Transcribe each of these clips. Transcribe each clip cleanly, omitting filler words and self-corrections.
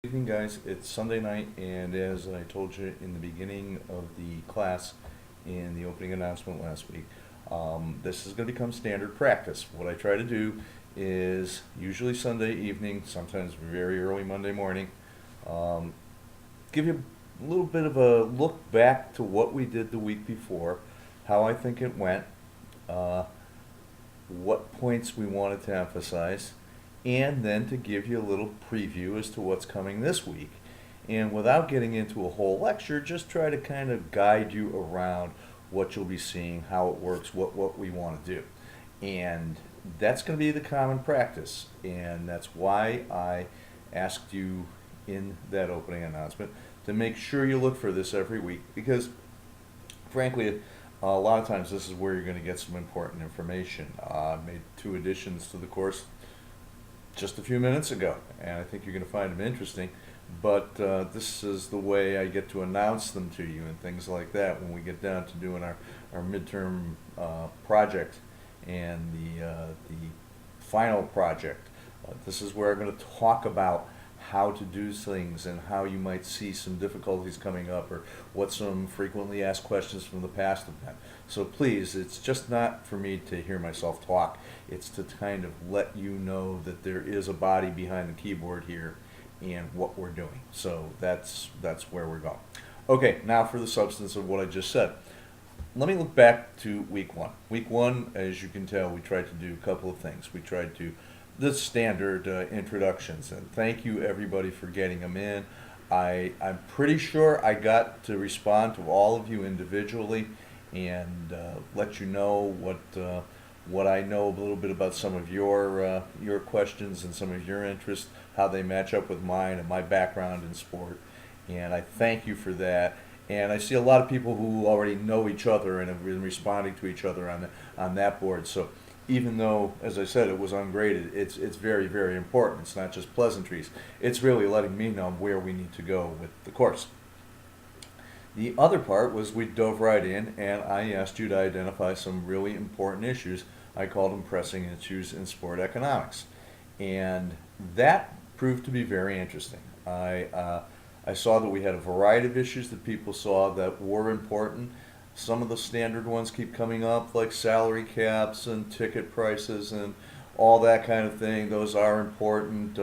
Evening, guys. It's Sunday night, and as I told you in the beginning of the class in the opening announcement last week, this is going to become standard practice. What I try to do is usually Sunday evening, sometimes very early Monday morning, um, give you a little bit of a look back to what we did the week before, how I think it went, uh, what points we wanted to emphasize, and then to give you a little preview as to what's coming this week. And without getting into a whole lecture, just try to kind of guide you around what you'll be seeing, how it works, what we want to do. And that's going to be the common practice. And that's why I asked you in that opening announcement to make sure you look for this every week, because frankly, a lot of times this is where you're going to get some important information. I made two additions to the course just a few minutes ago, and I think you're going to find them interesting. But this is the way I get to announce them to you and things like that when we get down to doing our midterm project and the final project. This is where I'm going to talk about how to do things and how you might see some difficulties coming up, or what some frequently asked questions from the past have been. So please, it's just not for me to hear myself talk. It's to kind of let you know that there is a body behind the keyboard here and what we're doing. So that's where we're going. Okay, now for the substance of what I just said. Let me look back to week one. Week one, as you can tell, we tried to do a couple of things. We tried to the standard introductions, and thank you everybody for getting them in. I'm pretty sure I got to respond to all of you individually and let you know what I know a little bit about some of your questions and some of your interests, how they match up with mine and my background in sport. And I thank you for that. And I see a lot of people who already know each other and have been responding to each other on that board. So even though, as I said, it was ungraded, it's very, very important. It's not just pleasantries. It's really letting me know where we need to go with the course. The other part was we dove right in, and I asked you to identify some really important issues. I called them pressing issues in sport economics. And that proved to be very interesting. I saw that we had a variety of issues that people saw that were important. Some of the standard ones keep coming up, like salary caps and ticket prices and all that kind of thing. Those are important.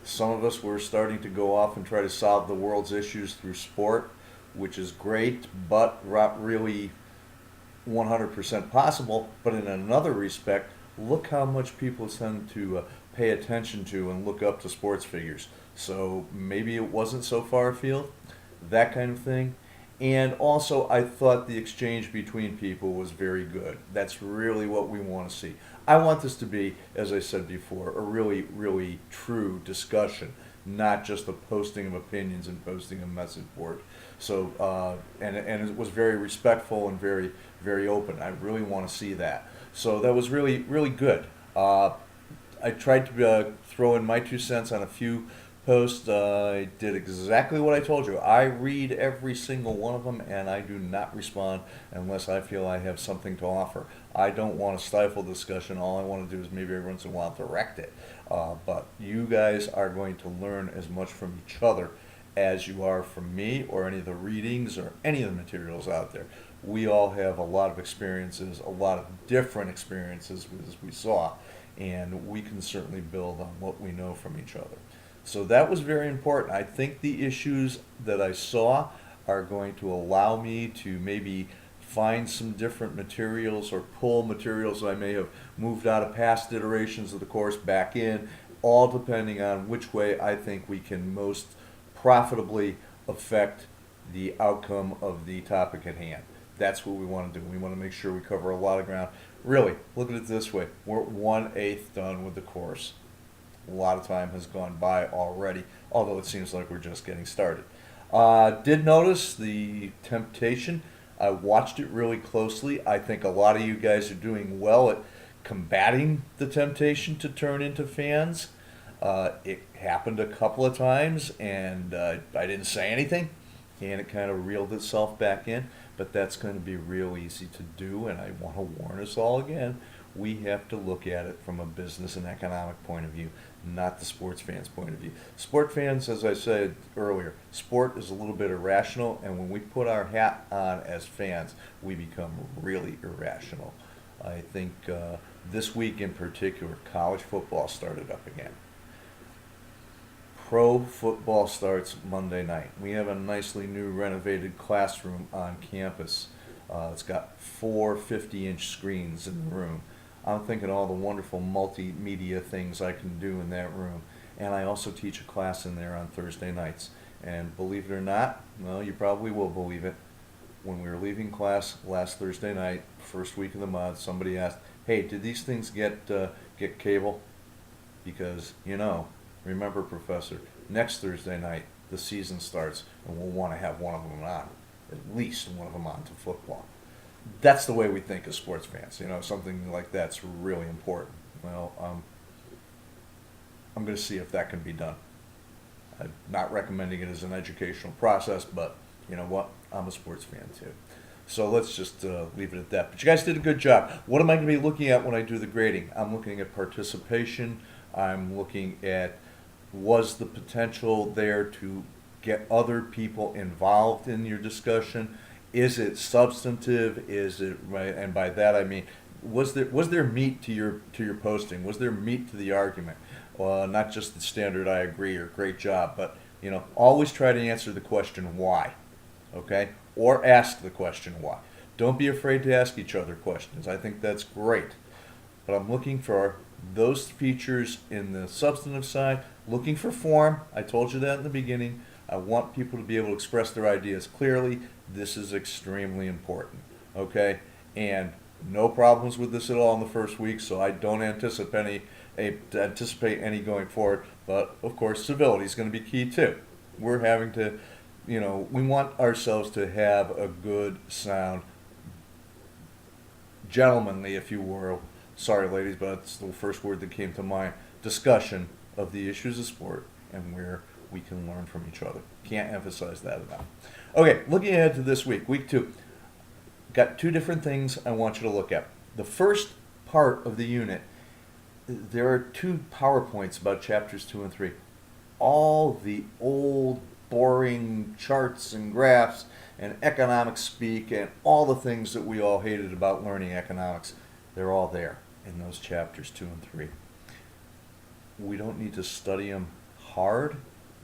Some of us were starting to go off and try to solve the world's issues through sport, which is great, but not really 100% possible. But in another respect, look how much people tend to pay attention to and look up to sports figures. So maybe it wasn't so far afield, that kind of thing. And also, I thought the exchange between people was very good. That's really what we want to see. I want this to be, as I said before, a really, really true discussion, not just a posting of opinions and posting a message board. So, and it was very respectful and very, very open. I really want to see that. So that was really, really good. I tried to throw in my 2 cents on a few post. I did exactly what I told you. I read every single one of them, and I do not respond unless I feel I have something to offer. I don't want to stifle discussion. All I want to do is maybe every once in a while direct it. But you guys are going to learn as much from each other as you are from me or any of the readings or any of the materials out there. We all have a lot of experiences, a lot of different experiences as we saw, and we can certainly build on what we know from each other. So that was very important. I think the issues that I saw are going to allow me to maybe find some different materials or pull materials I may have moved out of past iterations of the course back in, all depending on which way I think we can most profitably affect the outcome of the topic at hand. That's what we want to do. We want to make sure we cover a lot of ground. Really, look at it this way. We're 1/8 done with the course. A lot of time has gone by already, although it seems like we're just getting started. Did notice the temptation. I watched it really closely. I think a lot of you guys are doing well at combating the temptation to turn into fans. It happened a couple of times, and I didn't say anything, and it kind of reeled itself back in. But that's going to be real easy to do, and I want to warn us all again. We have to look at it from a business and economic point of view, not the sports fans' point of view. Sport fans, as I said earlier, sport is a little bit irrational, and when we put our hat on as fans, we become really irrational. I think this week in particular, college football started up again. Pro football starts Monday night. We have a nicely new renovated classroom on campus. It's got 4 50-inch screens in the room. I'm thinking all the wonderful multimedia things I can do in that room. And I also teach a class in there on Thursday nights. And believe it or not, well, you probably will believe it, when we were leaving class last Thursday night, first week of the month, somebody asked, hey, did these things get cable? Because, remember, Professor, next Thursday night, the season starts, and we'll want to have one of them on, at least one of them on to football. That's the way we think as sports fans. Something like that's really important. Well, I'm going to see if that can be done. I'm not recommending it as an educational process, but you know what? I'm a sports fan too. So let's just leave it at that. But you guys did a good job. What am I going to be looking at when I do the grading? I'm looking at participation. I'm looking at, was the potential there to get other people involved in your discussion? Is it substantive? Is it right? And by that I mean, was there meat to your posting? Was there meat to the argument? Not just the standard I agree or great job, but always try to answer the question why, okay? Or ask the question why. Don't be afraid to ask each other questions. I think that's great. But I'm looking for those features in the substantive side, looking for form. I told you that in the beginning. I want people to be able to express their ideas clearly. This is extremely important, okay? And no problems with this at all in the first week, so I don't anticipate any going forward. But of course, civility is going to be key too. We're having to, we want ourselves to have a good, sound, gentlemanly, if you will. Sorry, ladies, but it's the first word that came to mind. Discussion of the issues of sport and where we can learn from each other. Can't emphasize that enough. Okay, looking ahead to this week, week 2. Got 2 different things I want you to look at. The first part of the unit, there are 2 PowerPoints about chapters 2 and 3. All the old, boring charts and graphs and economic speak and all the things that we all hated about learning economics, they're all there in those chapters 2 and 3. We don't need to study them hard.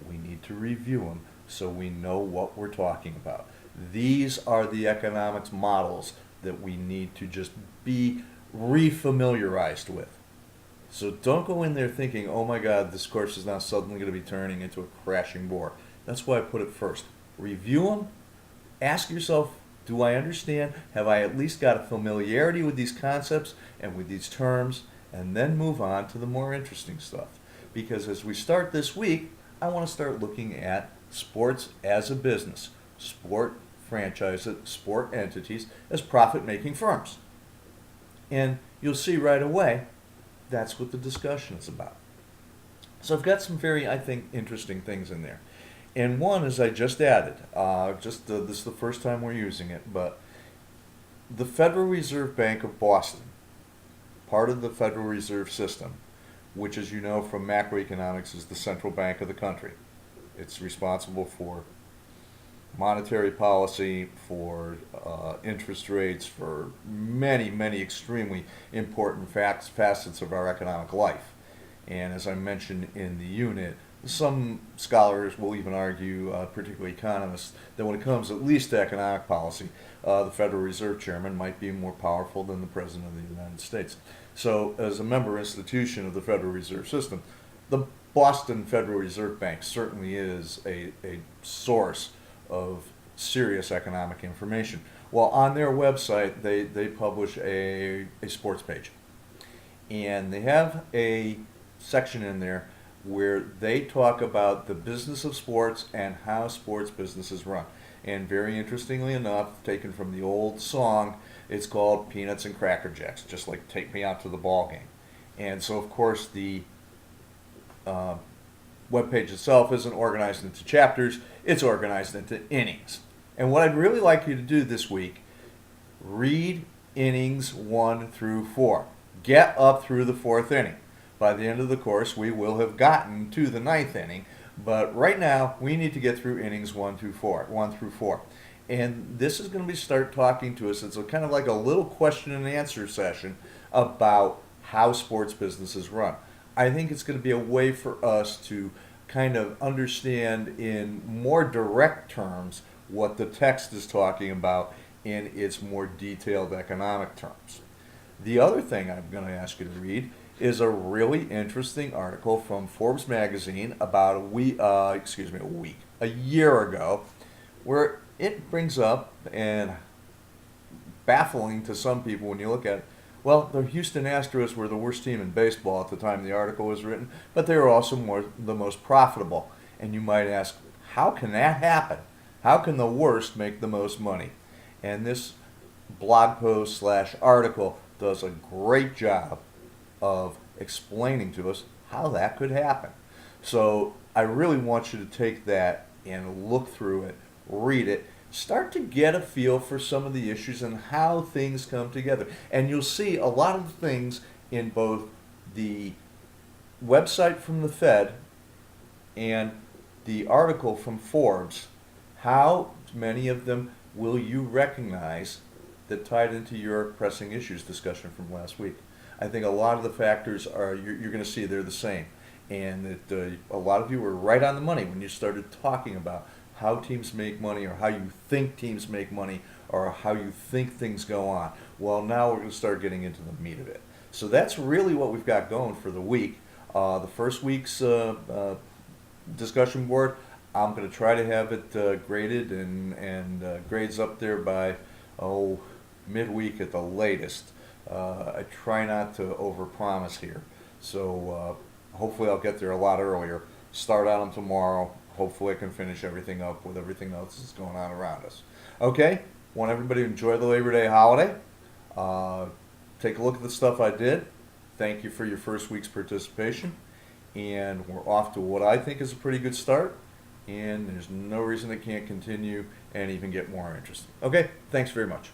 We need to review them so we know what we're talking about. These are the economics models that we need to just be refamiliarized with. So don't go in there thinking, oh my God, this course is now suddenly going to be turning into a crashing bore. That's why I put it first. Review them. Ask yourself, do I understand? Have I at least got a familiarity with these concepts and with these terms? And then move on to the more interesting stuff. Because as we start this week, I want to start looking at sports as a business, sport franchises, sport entities as profit-making firms. And you'll see right away, that's what the discussion is about. So I've got some very, I think, interesting things in there. And one is I just added, this is the first time we're using it, but the Federal Reserve Bank of Boston, part of the Federal Reserve System, which, as you know from macroeconomics, is the central bank of the country. It's responsible for monetary policy, for interest rates, for many, many extremely important facets of our economic life. And as I mentioned in the unit, some scholars will even argue, particularly economists, that when it comes at least to economic policy, the Federal Reserve Chairman might be more powerful than the President of the United States. So as a member institution of the Federal Reserve System, the Boston Federal Reserve Bank certainly is a source of serious economic information. Well, on their website, they publish a sports page. And they have a section in there where they talk about the business of sports and how sports businesses run. And very interestingly enough, taken from the old song, it's called Peanuts and Cracker Jacks, just like Take Me Out to the Ball Game. And so, of course, the webpage itself isn't organized into chapters, it's organized into innings. And what I'd really like you to do this week, read innings 1 through 4. get up through the fourth inning. By the end of the course, we will have gotten to the ninth inning, but right now we need to get through innings 1 through 4. And this is going to be start talking to us. It's kind of like a little question and answer session about how sports businesses run. I think it's going to be a way for us to kind of understand in more direct terms what the text is talking about in its more detailed economic terms. The other thing I'm going to ask you to read is a really interesting article from Forbes magazine about a year ago, where it brings up, and baffling to some people when you look at it, well, the Houston Astros were the worst team in baseball at the time the article was written, but they were also the most profitable. And you might ask, how can that happen? How can the worst make the most money? And this blog post slash article does a great job of explaining to us how that could happen. So I really want you to take that and look through it, read it, start to get a feel for some of the issues and how things come together. And you'll see a lot of things in both the website from the Fed and the article from Forbes. How many of them will you recognize that tied into your pressing issues discussion from last week? I think a lot of the factors are, you're going to see they're the same. And that a lot of you were right on the money when you started talking about how teams make money, or how you think teams make money, or how you think things go on. Well, now we're going to start getting into the meat of it. So that's really what we've got going for the week. The first week's discussion board, I'm going to try to have it graded and grades up there by midweek at the latest. I try not to overpromise here, so hopefully I'll get there a lot earlier. Start on them tomorrow. Hopefully I can finish everything up with everything else that's going on around us. Okay, want everybody to enjoy the Labor Day holiday. Take a look at the stuff I did. Thank you for your first week's participation. And we're off to what I think is a pretty good start. And there's no reason it can't continue and even get more interesting. Okay, thanks very much.